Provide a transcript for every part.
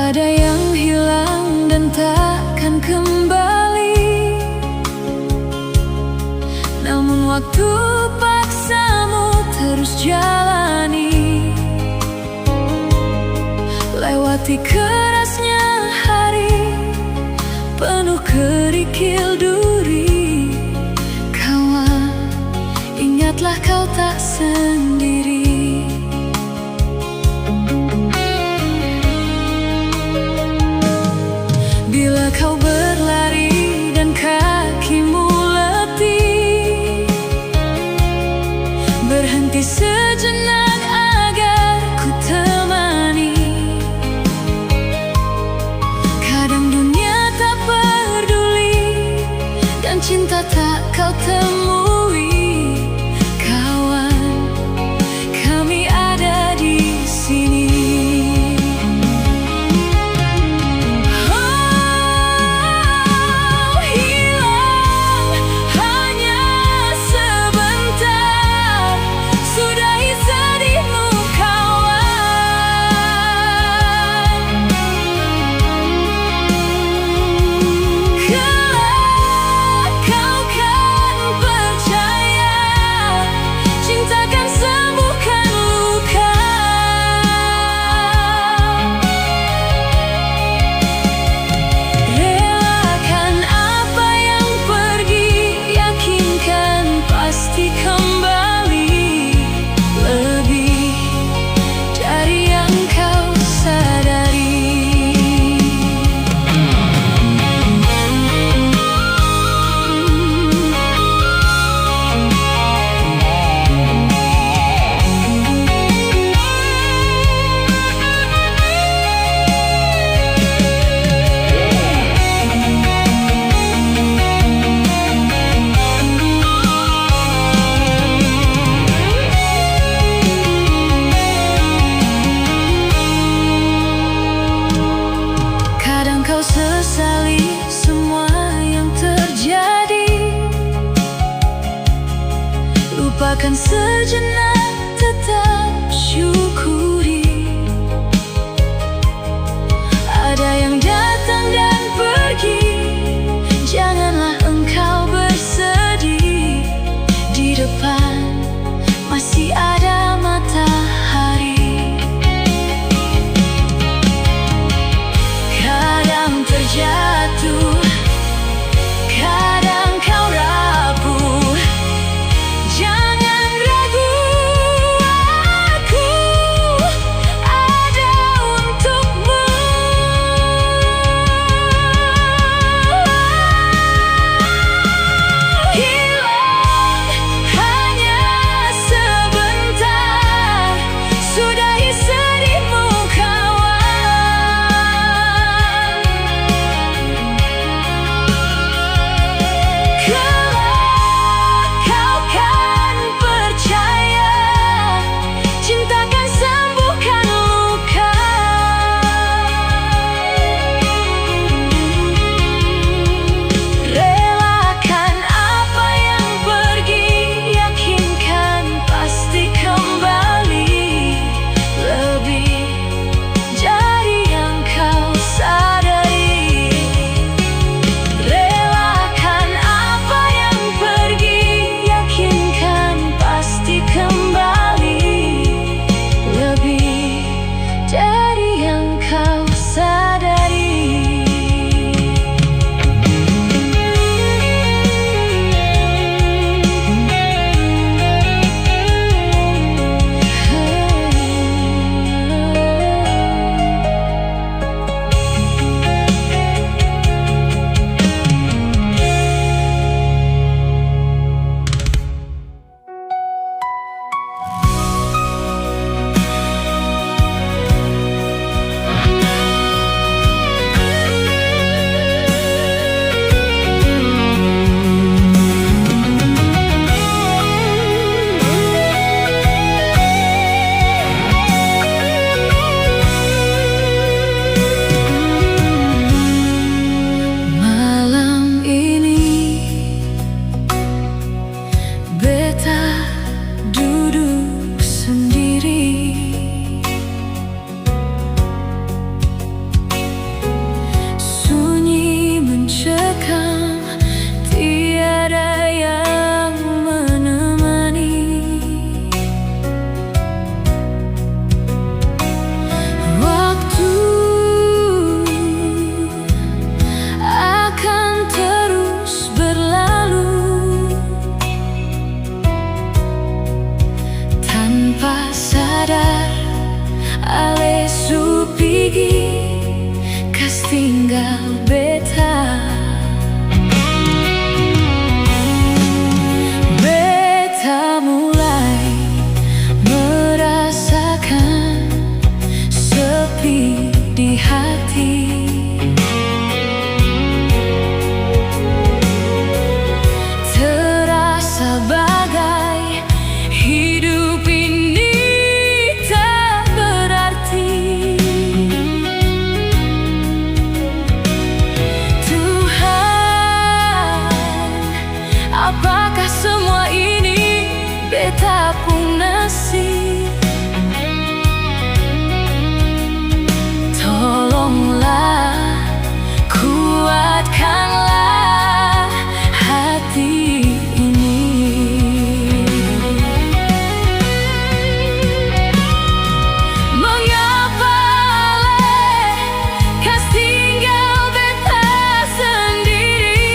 Ada yang hilang dan takkan kembali, namun waktu paksamu terus jalani. Lewati kerasnya hari, penuh kerikil duri. Kawan, ingatlah kau tak sendiri. Bila kau berlari dan kakimu letih, berhenti sejenak agar ku temani. Kadang dunia tak peduli dan cinta tak kau temui. Kawan, kami ada di sini. Kau sesali semua yang terjadi, lupakan sejenak, tetap syukuri. Ada yang datang dan pergi, janganlah engkau bersedih. Di depan masih ada matahari. Terjatuh, kadang kau rapuh. Jangan ragu, aku tanpa sadar ale supigi kas tinggal beta. Beta mulai merasakan sepi di hati. Terasa bagai hidup ini tak berarti. Tuhan, apakah semua ini beta pun nasib? Tolonglah, kuatkanlah hati ini. Mengapa kas tinggal beta sendiri?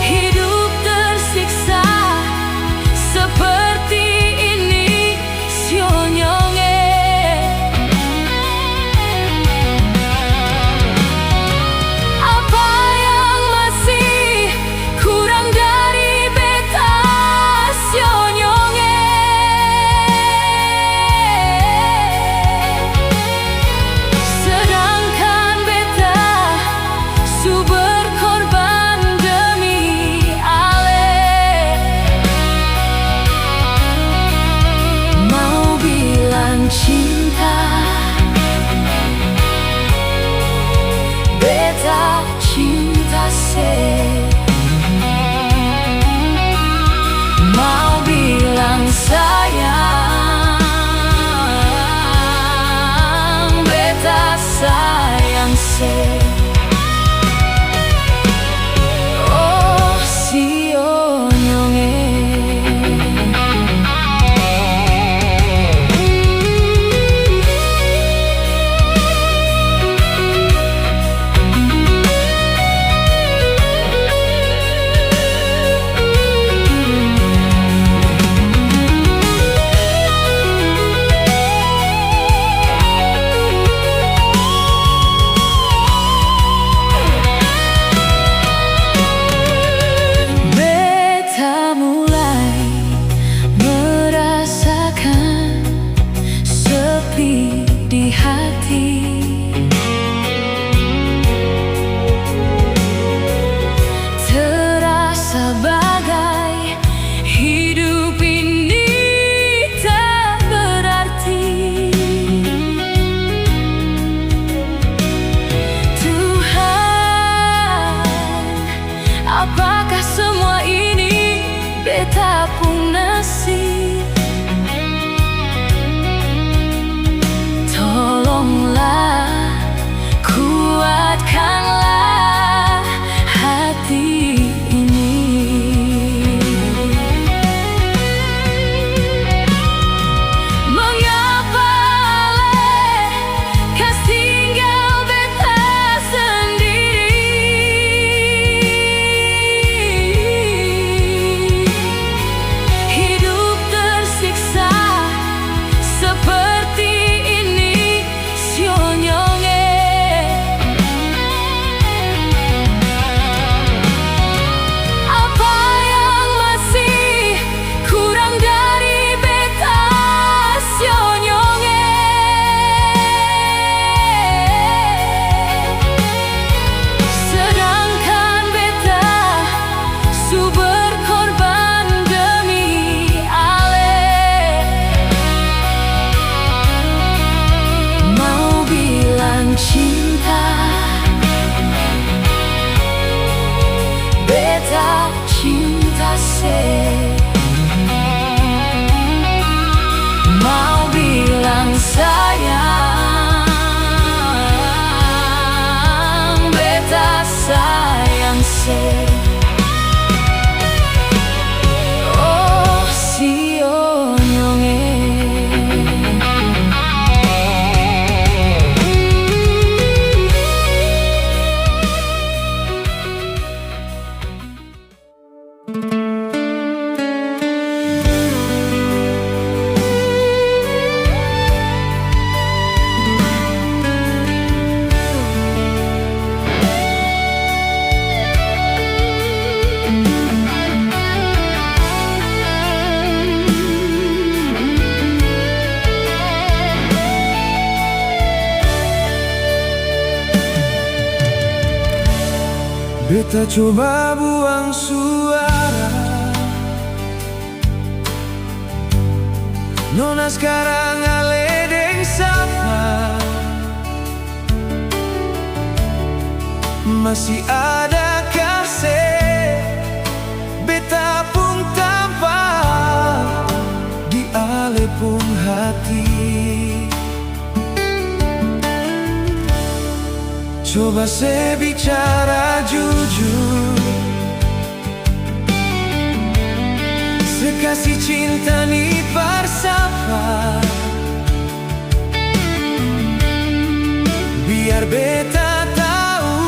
Hidup tersiksa seperti ini, sionyonge. Apa yang masih kurang dari beta, sionyonge? Sedangkan beta su berkorban demi ale. Mau bilang cinta, beta cinta se. Mau bilang sayang, beta sayang se. Oh, sionyonge. Beta mulai merasakan sepi di hati. Terasa bagai hidup ini tak berarti. Tuhan, apakah semua ini beta pun nasib? Tolonglah, kuatkanlah hati ini. Mengapa kas tinggal beta sendiri? Beta coba buang suara, nona sekarang aledeng sapa. Masih ada kasih beta pun tanpa di alepung hati. Coba saya bicara jujur, sekasih cinta ni bersama. Biar beta tahu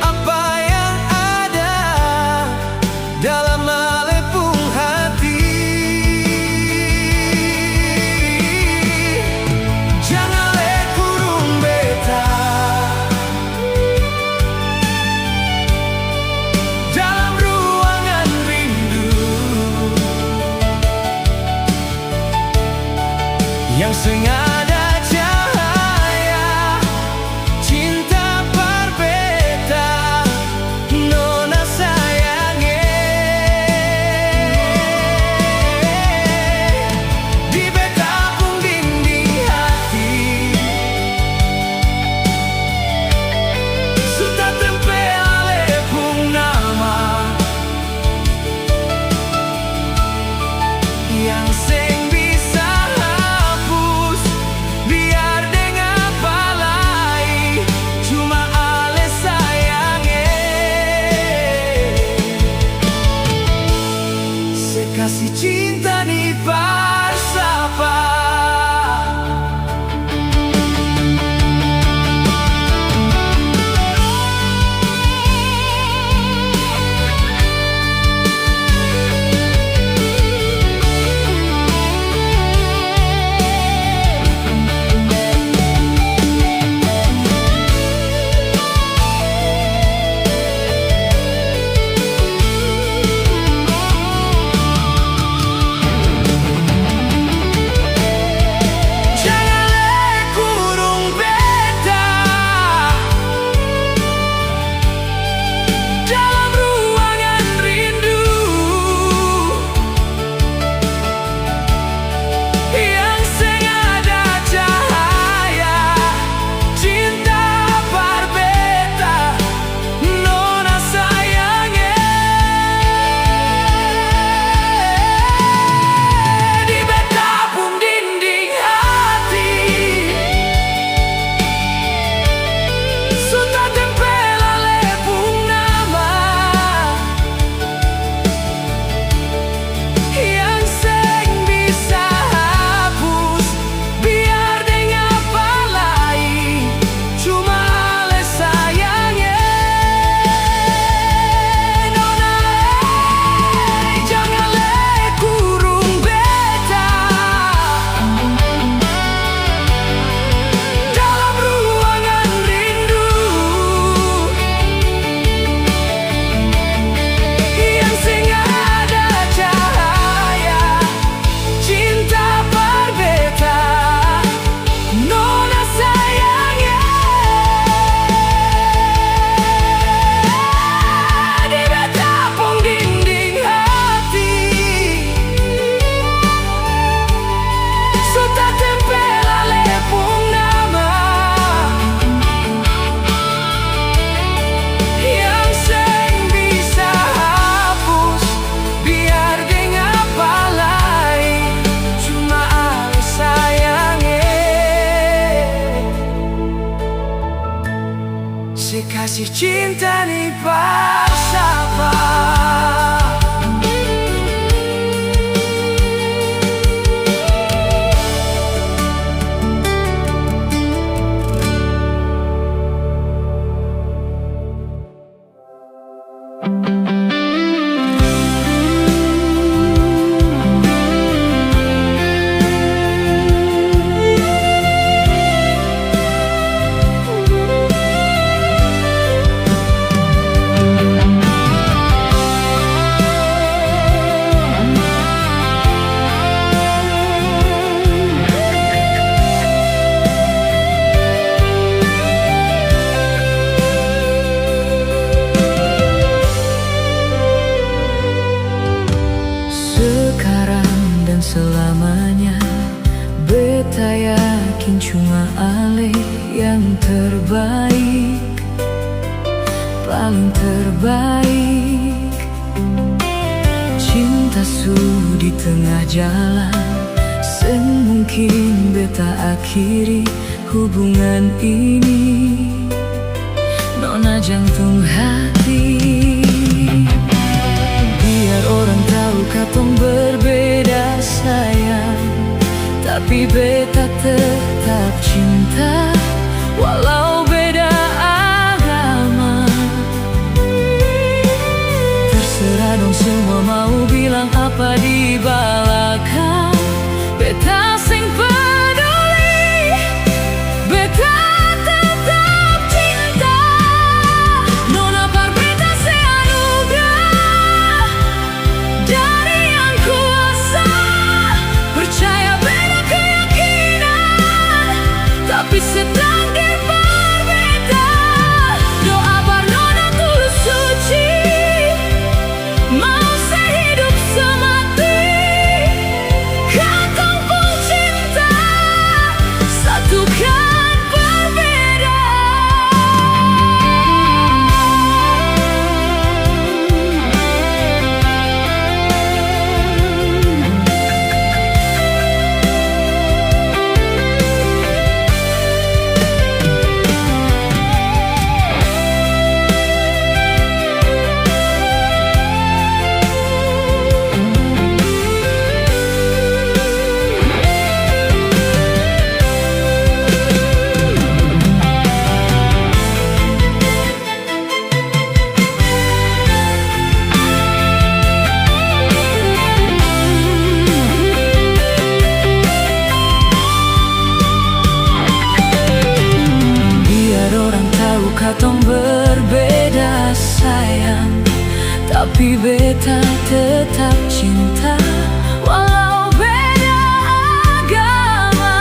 apa yang ada dalam alepung hati. Jangan le kurung beta dalam ruangan rindu yang sengaja cahaya cinta berbeda, nona sayangnya. Di beta pun dinding hati sudah tempel alepung nama yang seng bisa hapus. Biar dengan balai cuma ale sayangnya. Sekasih cinta ni bersapa. Jangan le kurung beta dalam ruangan rindu yang sengaja cahaya cinta berbeda, nona sayangnya. Di beta pun dinding hati sudah tempel alepung nama yang seng bisa hapus. Biar dengan balai cuma ale sayangnya. Nona jangan le kurung beta dalam ruangan rindu yang sengaja cahaya cinta berbeda, nona sayangnya. Di beta pun dinding hati sudah tempel alepung nama yang seng bisa hapus. Biar dengan balai cuma ale sayangnya. Sekasih cinta ni bersama. cuma Ale yang terbaik, paling terbaik. Cinta su di tengah jalan, semungkin beta akhiri hubungan ini. Nona jantung hati, biar orang tahu katong berbeda sayang, tapi beta tetap cinta walau beda agama. Terserah dong semua mau bilang apa di belakang, beta sing peduli, beta tetap cinta. Nona par beta se anugerah dari yang kuasa, percaya beda keyakinan, tapi setakdir berbeda. Doa par nona tulus suci, mau sehidup semati. Katong pun cinta, satukan berbeda. Katong berbeda sayang, tapi beta tetap cinta walau beda agama.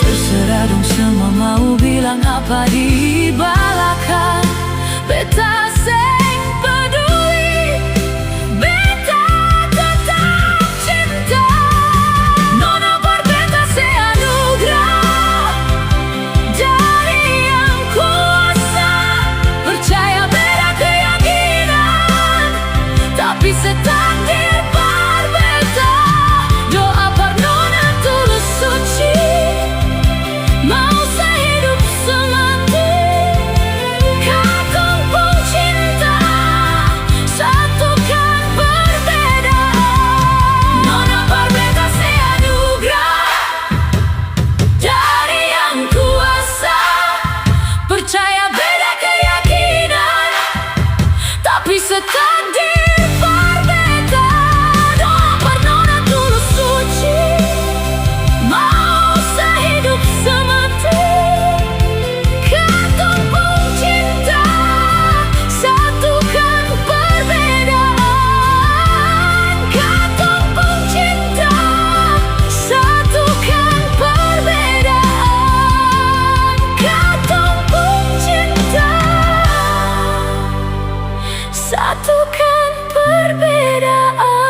Terserah dong semua mau bilang apa di belakang, beta seng peduli, beta tetap cinta. Nona par beta se anugerah dari yang kuasa, percaya beda keyakinan, tapi setakdir berbeda. Doa par nona tulus suci, mau sehidup semati. Katong pun cinta, satukan perbedaan. Nona par beta se anugerah dari yang kuasa, percaya beda keyakinan, tapi setakdir berbeda. Doa par nona tulus suci, mau sehidup semati. Katong pun cinta, satukan perbedaan. Katong pun cinta, satukan perbedaan. Katong pun cinta, satukan perbedaan.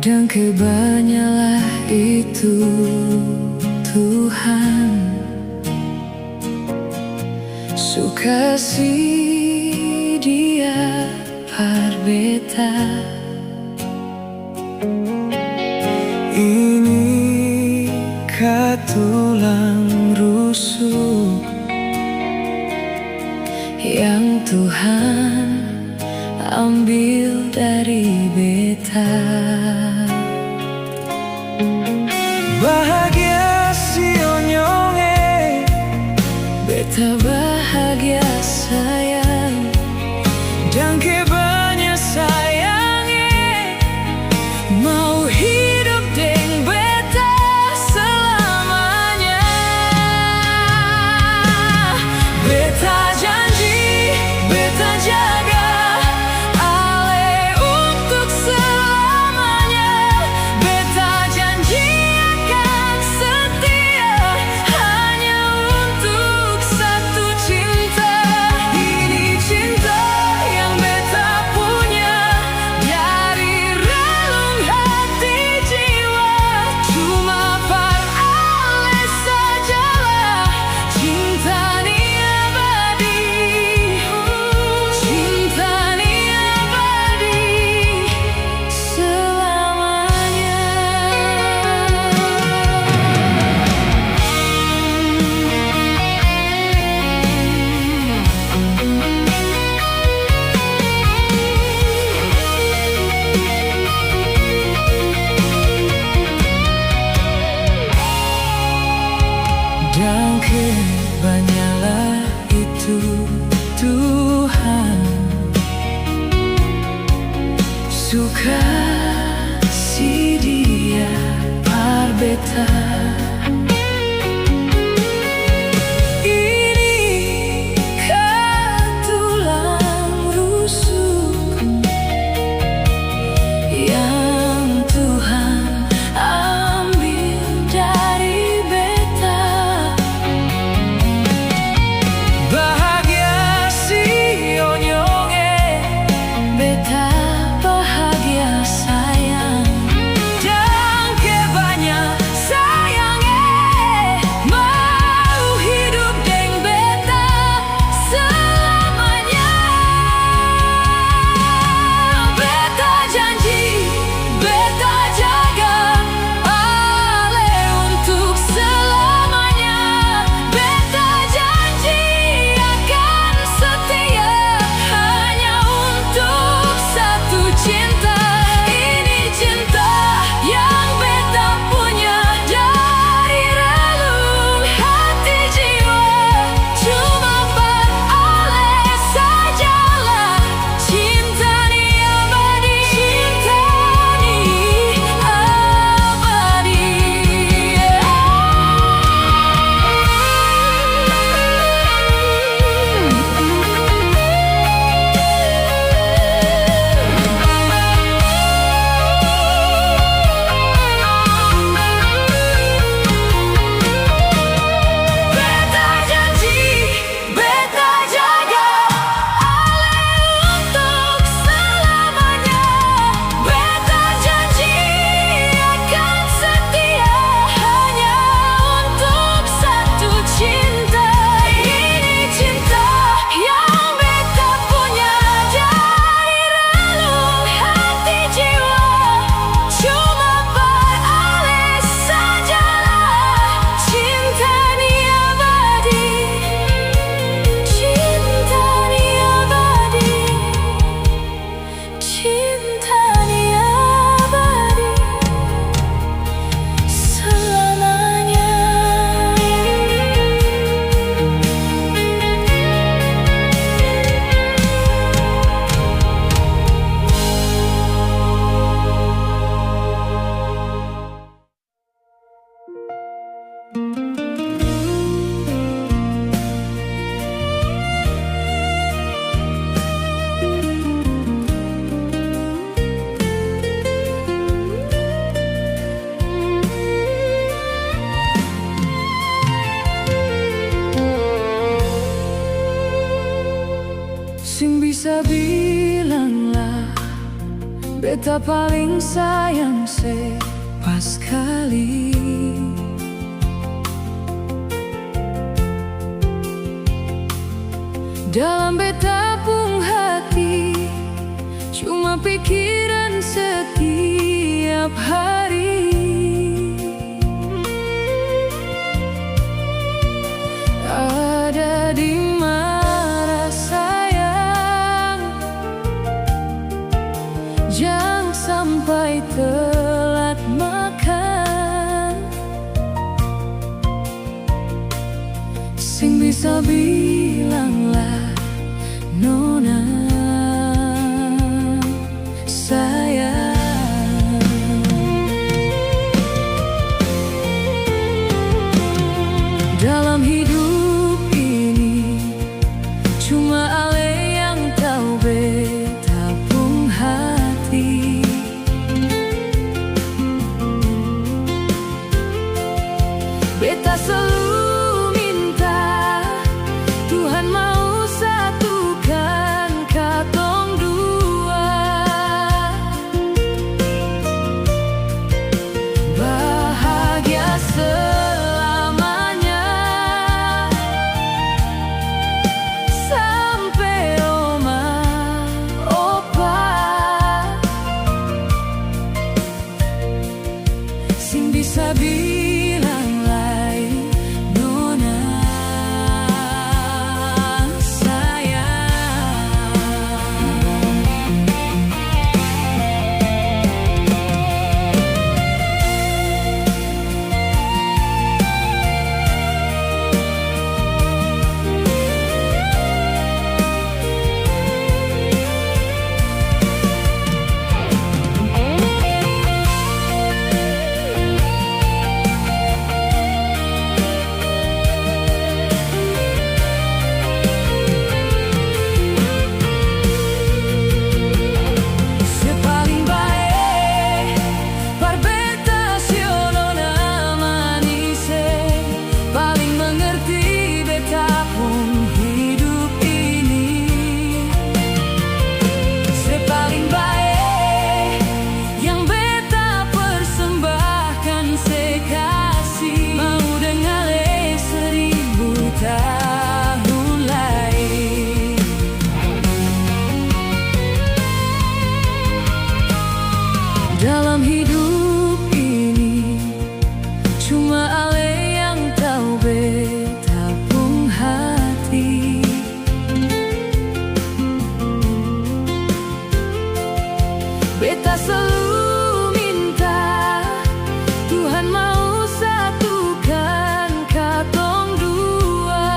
Dan kebanyalah itu Tuhan, suka si dia par beta. Ini katulang rusuk yang Tuhan ambil dari beta. Bahagia si onyonge suka si dia par beta. Sing bisa bilanglah beta paling sayang se pas kali. Dalam beta pung hati cuma pikiran setiap hari. Ada di mana sayang, jangan sampai telat makan. Sing bisa bilanglah nona sayang. Dalam hidup ini cuma ale yang tahu beta pung hati. Beta selalu minta Tuhan mau satukan Dalam hidup ini cuma Ale yang tahu betapung hati. Beta selalu minta Tuhan mau satukan katong dua,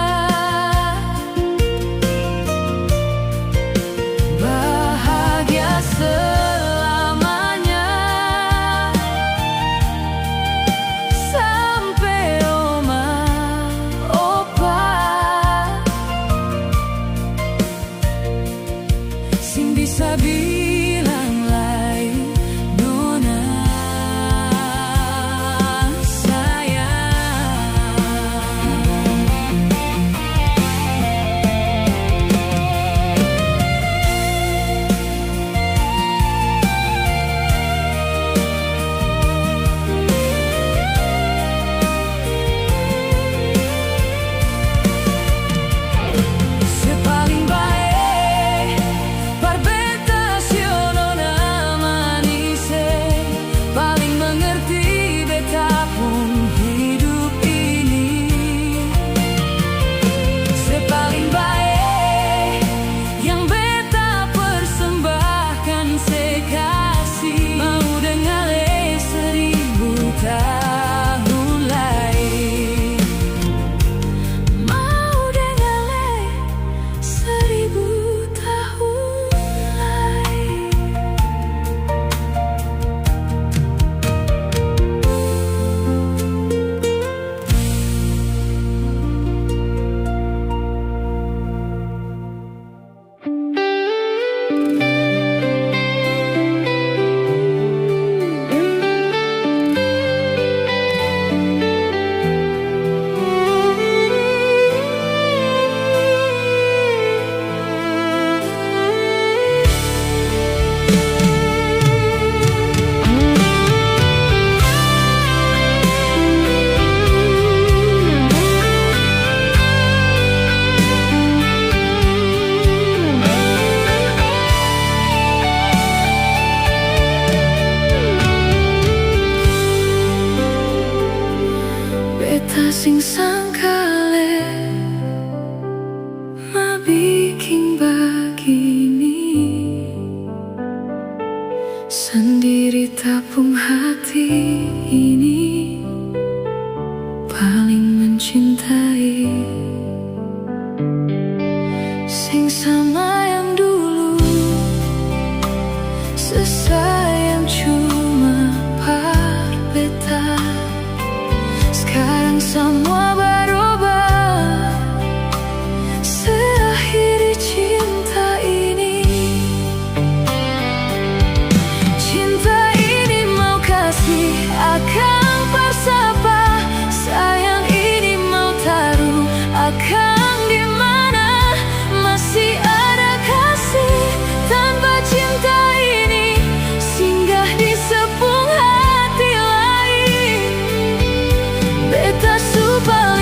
bahagia selamanya sampai oma opa. Sing bisa bilang lain nona sepaling baik par beta sio nona manise, paling mengerti beta pun hidup ini. Sepaling baik yang beta persembahkan sekasih, mau dengar 1000 tahun lagi, mau dengar 1000 tahun lagi. Beta sing sangkale ma bikin begini, sendiri tapung hati ini, paling mencintai. Sing sama yang dulu, sesayang cuma par beta. Sekarang semua berubah, seakhiri cinta ini. Cinta ini mau kasih akang persapa, sayang ini mau taruh akang di mana. Masih ada kasih tanpa cinta ini, singgah di sepung hati lain. Beta super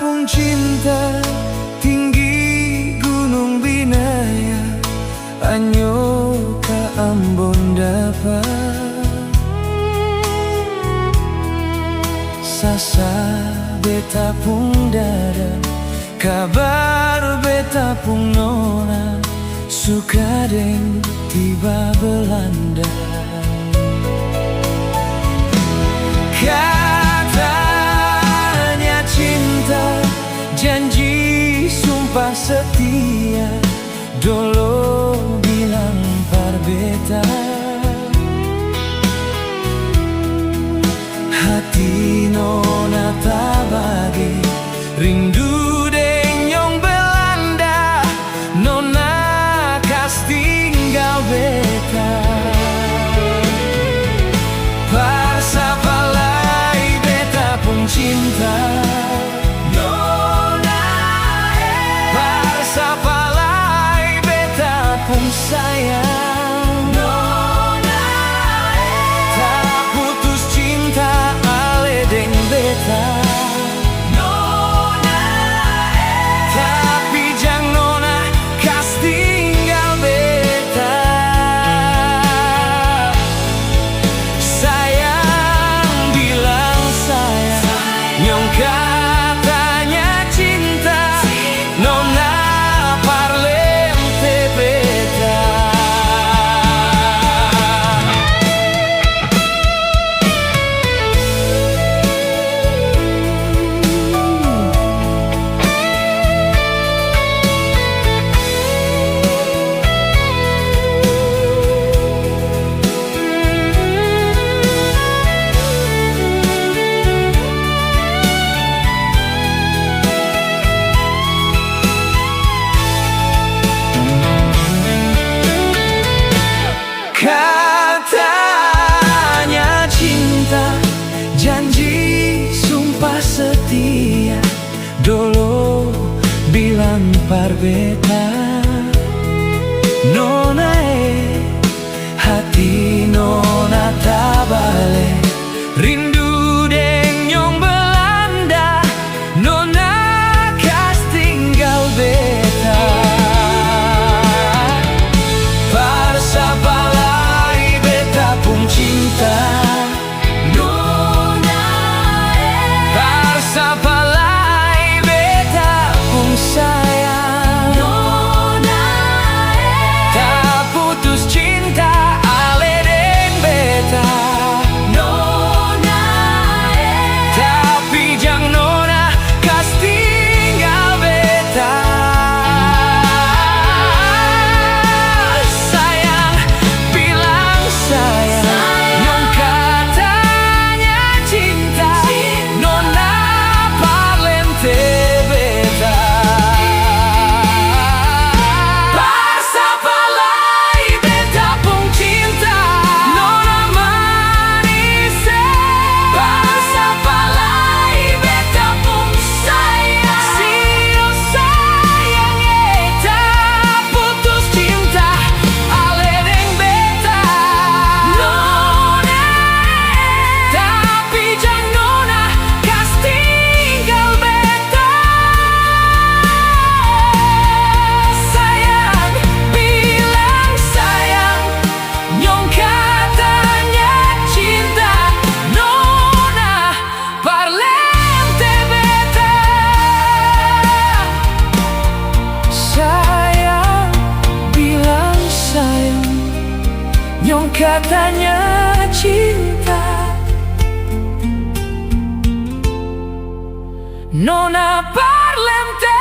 pun cinta tinggi gunung Binaya, anyo ka Ambon dapat sasa beta pun dada, kabar beta pun nona suka deng tiba Belanda. Katanya cinta, janji sumpah setia, dolo bilang par beta, hati nona tabagi rindu denyong Belanda, nona kas tinggal beta. Parsa palai beta pun cinta, nona parsa palai beta pun sayang, nona tak putus cinta ale deng beta, nona tapi jang nona kas tinggal beta. Sayang bilang sayang, nyong katanya cinta, nona parlem te beta. Katanya cinta, janji sumpah setia, dolo bilang par beta, nona hati nona tabale rindu denyong Belanda, nona kas tinggal beta. Parsa palai beta pun cinta, nona parsa palai beta pun sayang, nona tak putus cinta ale deng beta, nona tapi jang nona kas tinggal beta. Sayang bilang sayang, nyong katanya cinta, nona parlem te beta. Parsa palai beta pun cinta, nona manis. Parsa palai beta pun sayang, sio sayang tak putus cinta ale deng beta, nona tapi jang nona kas tinggal beta. Sayang bilang sayang, nyong katanya cinta, nona parlem te beta. Sayang bilang sayang, nyong katanya cinta, nona parlem te